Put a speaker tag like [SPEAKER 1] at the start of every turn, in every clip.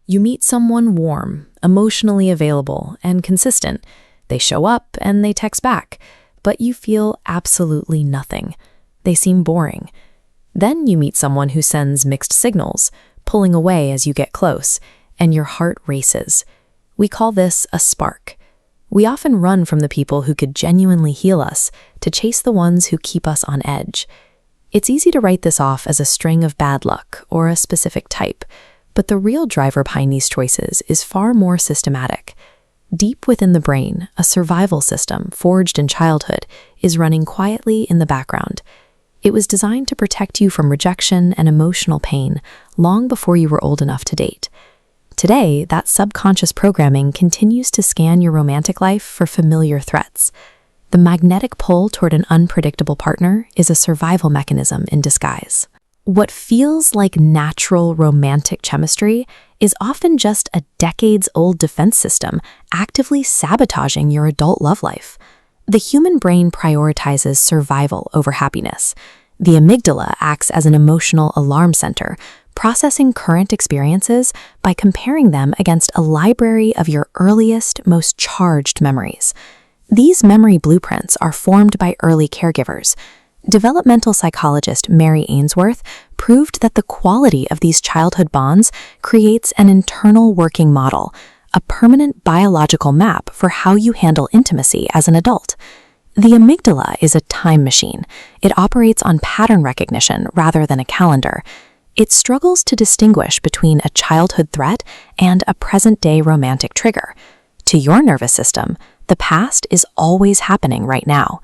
[SPEAKER 1] You meet someone warm, emotionally available, and consistent. They show up and they text back, but you feel absolutely nothing. They seem boring. Then you meet someone who sends mixed signals, pulling away as you get close, and your heart races. We call this a spark. We often run from the people who could genuinely heal us to chase the ones who keep us on edge. It's easy to write this off as a string of bad luck or a specific type, but the real driver behind these choices is far more systematic. Deep within the brain, a survival system forged in childhood is running quietly in the background. It was designed to protect you from rejection and emotional pain long before you were old enough to date. Today, that subconscious programming continues to scan your romantic life for familiar threats. The magnetic pull toward an unpredictable partner is a survival mechanism in disguise. What feels like natural romantic chemistry is often just a decades-old defense system actively sabotaging your adult love life. The human brain prioritizes survival over happiness. The amygdala acts as an emotional alarm center, processing current experiences by comparing them against a library of your earliest, most charged memories. These memory blueprints are formed by early caregivers. Developmental psychologist Mary Ainsworth proved that the quality of these childhood bonds creates an internal working model, a permanent biological map for how you handle intimacy as an adult. The amygdala is a time machine. It operates on pattern recognition rather than a calendar. It struggles to distinguish between a childhood threat and a present-day romantic trigger. To your nervous system, the past is always happening right now.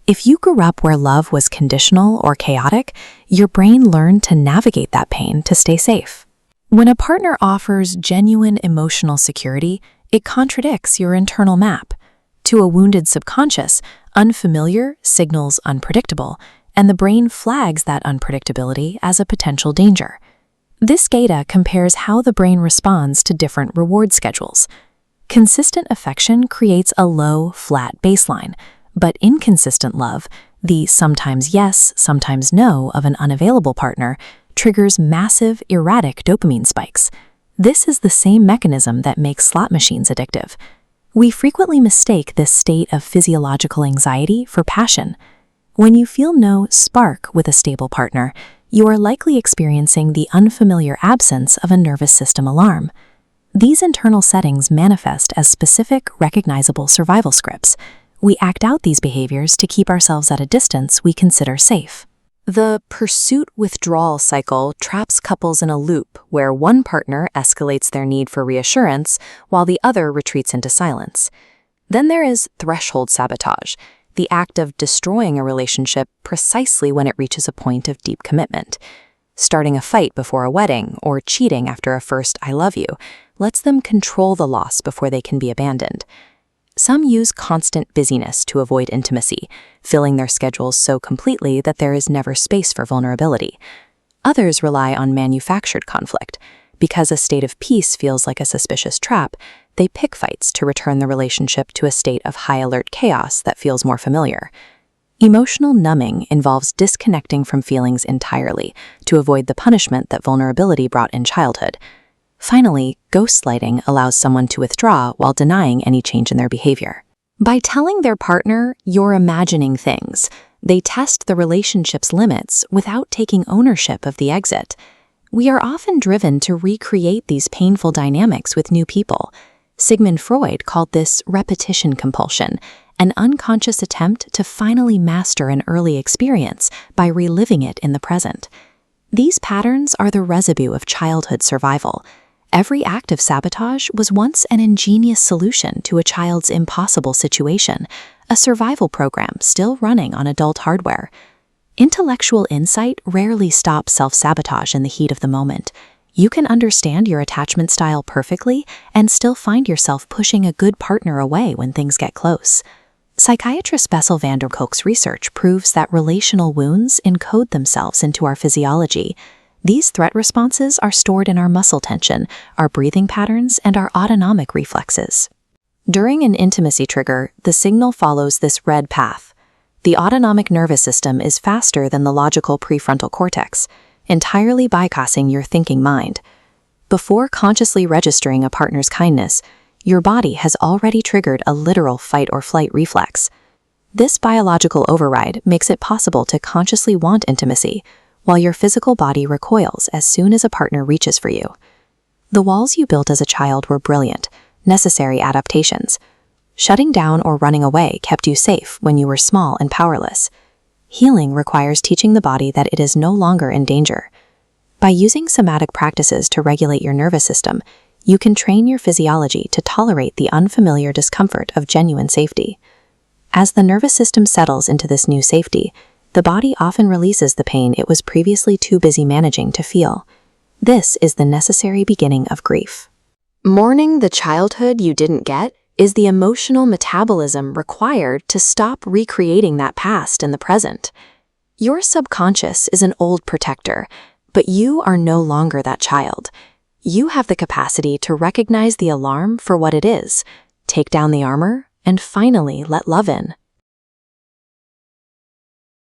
[SPEAKER 1] If you grew up where love was conditional or chaotic, your brain learned to navigate that pain to stay safe. When a partner offers genuine emotional security, it contradicts your internal map. To a wounded subconscious, unfamiliar signals unpredictable, and the brain flags that unpredictability as a potential danger. This data compares how the brain responds to different reward schedules. Consistent affection creates a low, flat baseline, but inconsistent love, the sometimes yes, sometimes no of an unavailable partner, triggers massive, erratic dopamine spikes. This is the same mechanism that makes slot machines addictive. We frequently mistake this state of physiological anxiety for passion. When you feel no spark with a stable partner, you are likely experiencing the unfamiliar absence of a nervous system alarm. These internal settings manifest as specific, recognizable survival scripts. We act out these behaviors to keep ourselves at a distance we consider safe. The pursuit-withdrawal cycle traps couples in a loop where one partner escalates their need for reassurance while the other retreats into silence. Then there is threshold sabotage, the act of destroying a relationship precisely when it reaches a point of deep commitment. Starting a fight before a wedding or cheating after a first "I love you" lets them control the loss before they can be abandoned. Some use constant busyness to avoid intimacy, filling their schedules so completely that there is never space for vulnerability. Others rely on manufactured conflict. Because a state of peace feels like a suspicious trap, they pick fights to return the relationship to a state of high-alert chaos that feels more familiar. Emotional numbing involves disconnecting from feelings entirely to avoid the punishment that vulnerability brought in childhood. Finally, gaslighting allows someone to withdraw while denying any change in their behavior. By telling their partner, "you're imagining things," they test the relationship's limits without taking ownership of the exit. We are often driven to recreate these painful dynamics with new people. Sigmund Freud called this repetition compulsion, an unconscious attempt to finally master an early experience by reliving it in the present. These patterns are the residue of childhood survival. Every act of sabotage was once an ingenious solution to a child's impossible situation, a survival program still running on adult hardware. Intellectual insight rarely stops self-sabotage in the heat of the moment. You can understand your attachment style perfectly and still find yourself pushing a good partner away when things get close. Psychiatrist Bessel van der Kolk's research proves that relational wounds encode themselves into our physiology. These threat responses are stored in our muscle tension, our breathing patterns, and our autonomic reflexes. During an intimacy trigger, the signal follows this red path. The autonomic nervous system is faster than the logical prefrontal cortex, entirely bypassing your thinking mind. Before consciously registering a partner's kindness, your body has already triggered a literal fight or flight reflex. This biological override makes it possible to consciously want intimacy, while your physical body recoils as soon as a partner reaches for you. The walls you built as a child were brilliant, necessary adaptations. Shutting down or running away kept you safe when you were small and powerless. Healing requires teaching the body that it is no longer in danger. By using somatic practices to regulate your nervous system, you can train your physiology to tolerate the unfamiliar discomfort of genuine safety. As the nervous system settles into this new safety, the body often releases the pain it was previously too busy managing to feel. This is the necessary beginning of grief. Mourning the childhood you didn't get is the emotional metabolism required to stop recreating that past in the present. Your subconscious is an old protector, but you are no longer that child. You have the capacity to recognize the alarm for what it is, take down the armor, and finally let love in.